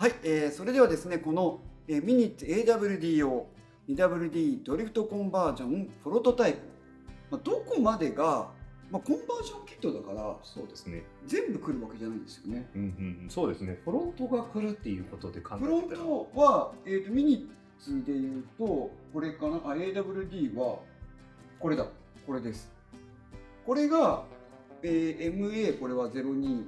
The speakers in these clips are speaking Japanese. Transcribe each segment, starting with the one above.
はい、それではですね、この、ミニッツ AWD 用 2WD ドリフトコンバージョンプロトタイプ、どこまでが、コンバージョンキットだからそうですね。全部来るわけじゃないんですよね。そうですね。フロントが来るっていうことで考えフロンたら、トは、ミニッツでいうとこれかな。AWD はこれだ。これです。これが、MA これは020。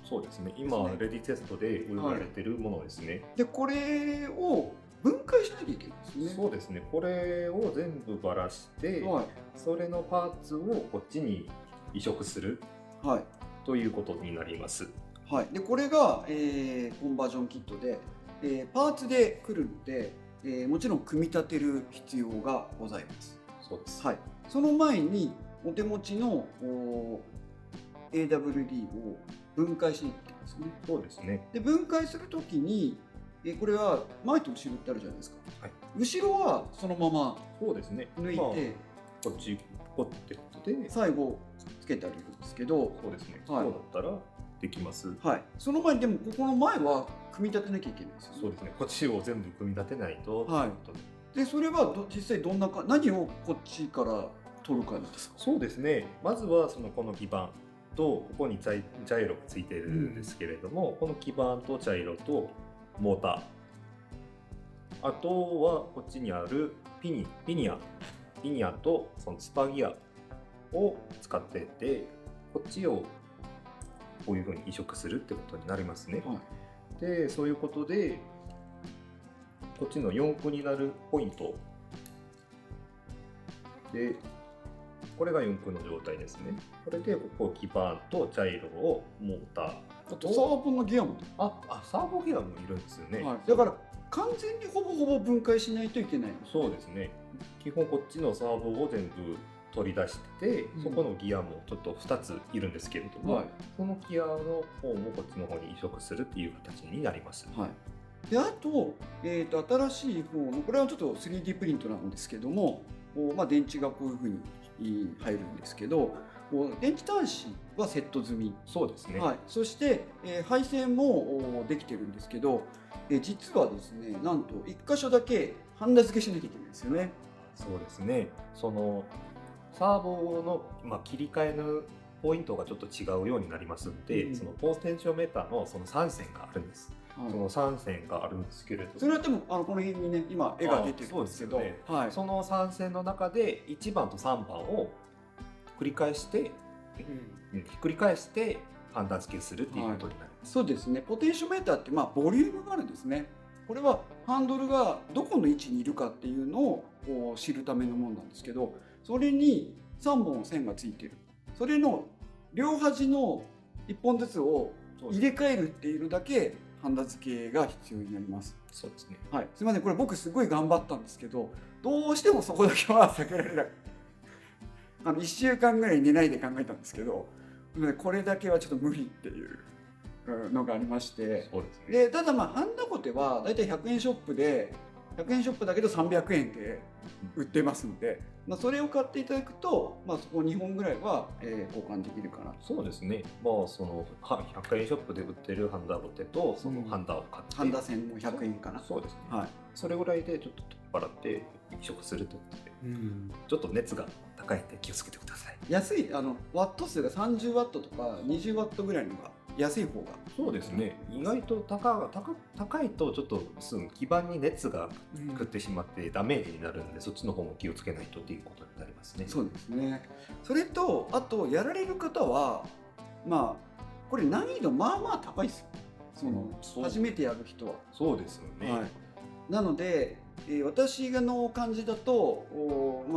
そうですね。今ですねレディテストで売られてるものですね。で、これを分解しなきゃいけないですね。そうですね。これを全部ばらして、はいそれのパーツをこっちに移植するはいということになります。はい。でこれが、コンバージョンキットで、パーツで来るので、もちろん組み立てる必要がございます。そうです。はい。その前にお手持ちのAWD を分解しに行ってますね。そうですね。で分解するときに、これは前と後ろってあるじゃないですか。はい。後ろはそのままそうですね。抜いて、こっちポッてことで、最後つけてあげるんですけど、そうですね。はいこうだったらできます。はい。その前にでもここの前は組み立てなきゃいけないんですよね。そうですね。こっちを全部組み立てないと。はいでそれは実際どんなか、何をこっちから取るかですか。そうですね。まずはこの基板とここにジャイロがついてるんですけれども、この基板とジャイロとモーター、あとはこっちにあるピニアとそのスパギアを使ってて、こっちをこういうふうに移植するってことになりますね。はいでそういうことでこっちの4駆になるポイントで、これが4駆の状態ですね。これでここ基板とジャイロをモーター、あとサーボのギアも、サーボギアもいるんですよね。はい、だから完全にほぼほぼ分解しないといけない。そうですね。基本こっちのサーボを全部取り出して、そこのギアもちょっと2ついるんですけれども、はいそのギアの方もこっちの方に移植するっていう形になります。はいであと、新しい方のこれはちょっと 3D プリントなんですけども、電池がこういうふうに入るんですけど、電池端子はセット済み、そうですね。はい、そして、配線もできてるんですけど、実はですね、なんと1箇所だけハンダ付けしなきゃいけないんですよね。そうですね。そのサーボの、切り替えのポイントがちょっと違うようになりますので、そのポテンショメーターのその3線があるんです。はいその3線があるんですけれども、それはでもこの辺にね今絵が出てるんですけど、そうですよね。はい、その3線の中で1番と3番を繰り返してハンダ付けするっていうことになります。そうですね。ポテンショメーターってボリュームがあるんですね。これはハンドルがどこの位置にいるかっていうのを知るためのものなんですけど、それに3本線がついてる。それの両端の1本ずつを入れ替えるっていうのだけハンダ付けが必要になります。そうですね。はい。すみません。これ僕すごい頑張ったんですけど、どうしてもそこだけは避けられない。1週間ぐらい寝ないで考えたんですけど、これだけはちょっと無理っていうのがありまして、そうですね。でただハンダコテはだいたい100円ショップで100円ショップだけど300円で売ってますので、それを買っていただくと、そこ2本ぐらいは、交換できるかな。そうですね。その100円ショップで売ってるハンダボテとそのハンダを買って、ハンダ線も100円かな。そうですね。はい。それぐらいでちょっと取っ払って移植するということで、ちょっと熱が高いんで気をつけてください。安いワット数が30ワットとか20ワットぐらいのが安い方が。そうですね。意外と高いとちょっと基板に熱が食ってしまってダメージになるので、そっちの方も気をつけないとっていうことになりますね。そうですね。それとあとやられる方はこれ難易度高いですよ。初めてやる人は。そうですよね。はい、なので、私の感じだと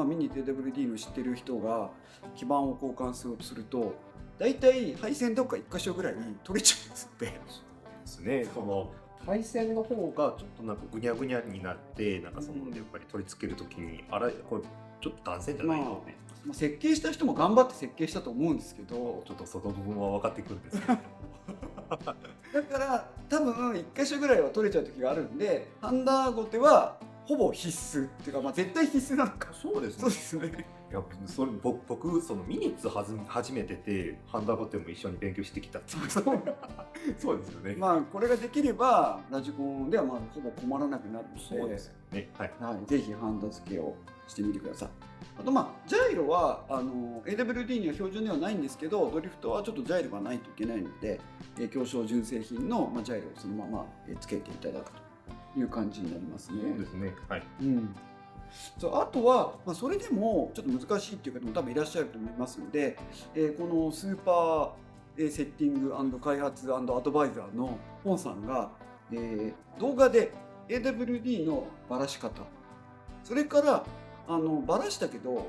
ミニ AWD の知ってる人が基板を交換すると大体配線どっか1箇所ぐらいに取れちゃうんですって。そうですね。その配線の方がちょっとぐにゃぐにゃになって、やっぱり取り付けるときにこれちょっと断線じゃないので、設計した人も頑張って設計したと思うんですけど、ちょっとその部分は分かってくるんですけどだから多分1箇所ぐらいは取れちゃう時があるんで、ハンダゴテはほぼ必須っていうか、まあ、絶対必須なのか。そうですね。そうですね。いやそれ僕そのミニッツ初めててハンダゴテも一緒に勉強してきたっていうそうですよね。まあこれができればラジコンではまあほぼ困らなくなるので、そうですよね。はい。はい、ぜひハンダ付けをしてみてください。あとまあジャイロはAWD には標準ではないんですけど、ドリフトはちょっとジャイロがないといけないので、強商純正品の、まあ、ジャイロをそのままつけていただくという感じになりますね。そうですね。はい。そうあとは、まあ、それでもちょっと難しいっていう方も多分いらっしゃると思いますので、このスーパーセッティング&開発&アドバイザーの本さんが、動画で AWD のばらし方、それからばらしたけど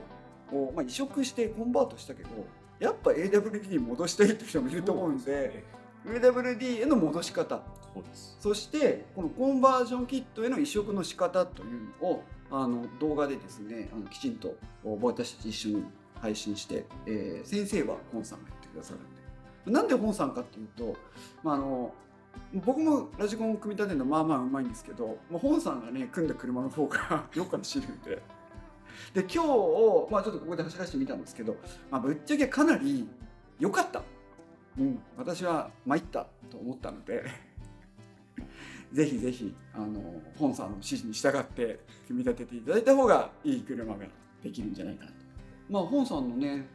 まあ、移植してコンバートしたけどやっぱ AWD に戻したいって人もいると思うんで、AWD への戻し方、そうです。そしてこのコンバージョンキットへの移植の仕方というのを動画でですねきちんと私たち一緒に配信して、先生は本さんがやってくださるんで、なんで本さんかっていうと、まあ、僕もラジコンを組み立てるのまあまあうまいんですけど、もう本さんがね組んだ車の方がよく知るんで。で今日、まあ、ちょっとここで走らせてみたんですけど、まあ、ぶっちゃけかなり良かった、私は参ったと思ったのでぜひぜひ本さんの指示に従って組み立てていただいた方がいい車ができるんじゃないかなと。まあ、本さんのね、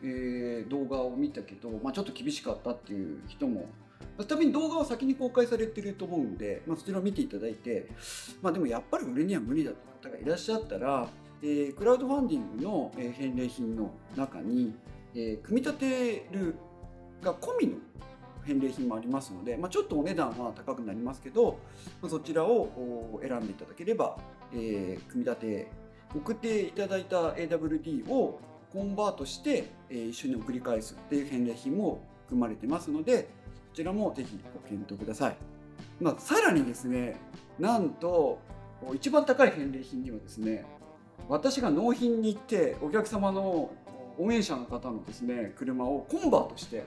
動画を見たけど、まあ、ちょっと厳しかったっていう人もために動画は先に公開されてると思うんで、まあ、そちらを見ていただいて、まあ、でもやっぱり俺には無理だという方がいらっしゃったら、クラウドファンディングの返礼品の中に、組み立てるが込みの返礼品もありますので、まあ、ちょっとお値段は高くなりますけど、まあ、そちらを選んでいただければ、組み立て送っていただいた AWD をコンバートして、一緒に送り返すっていう返礼品も含まれてますので、こちらもぜひご検討ください。まあ、さらにですね、なんと一番高い返礼品にはですね、私が納品に行ってお客様の応援者の方のですね車をコンバートして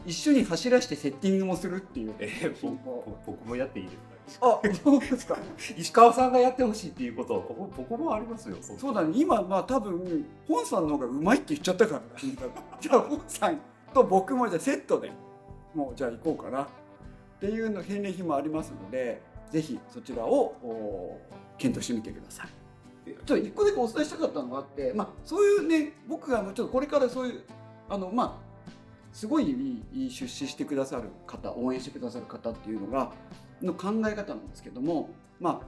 一緒に走らせてセッティングもするっていう、僕もやっていいですか？あ、そうですか。石川さんがやってほしいっていうことは僕もありますよ。そうだね、今まあ多分本さんの方がうまいって言っちゃったからじゃあ本さんと僕もじゃあセットでもうじゃあ行こうかなっていうの返礼品もありますので、ぜひそちらを検討してみてください。ちょっと一個だけお伝えしたかったのがあって、まあ、そういうね、僕がちょっとこれからそういうまあすごい出資してくださる方、応援してくださる方っていうの考え方なんですけども、まあ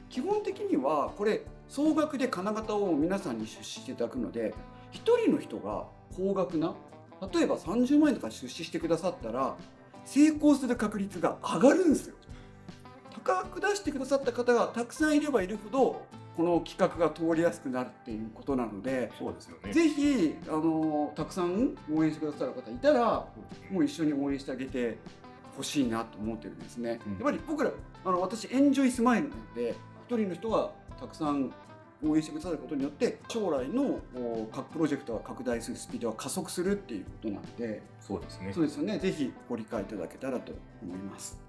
基本的にはこれ総額で金型を皆さんに出資していただくので、1人の人が高額な、例えば30万円とか出資してくださったら成功する確率が上がるんですよ。高く出してくださった方がたくさんいればいるほどこの企画が通りやすくなるっていうことなので、そうですよね。ぜひたくさん応援してくださる方いたら、もう一緒に応援してあげてほしいなと思ってるんですね。やっぱり僕ら私エンジョイスマイルなので、一人の人がたくさん応援してくださることによって将来の各プロジェクトが拡大するスピードが加速するっていうことなので、そうですね。そうですよね。ぜひご理解いただけたらと思います。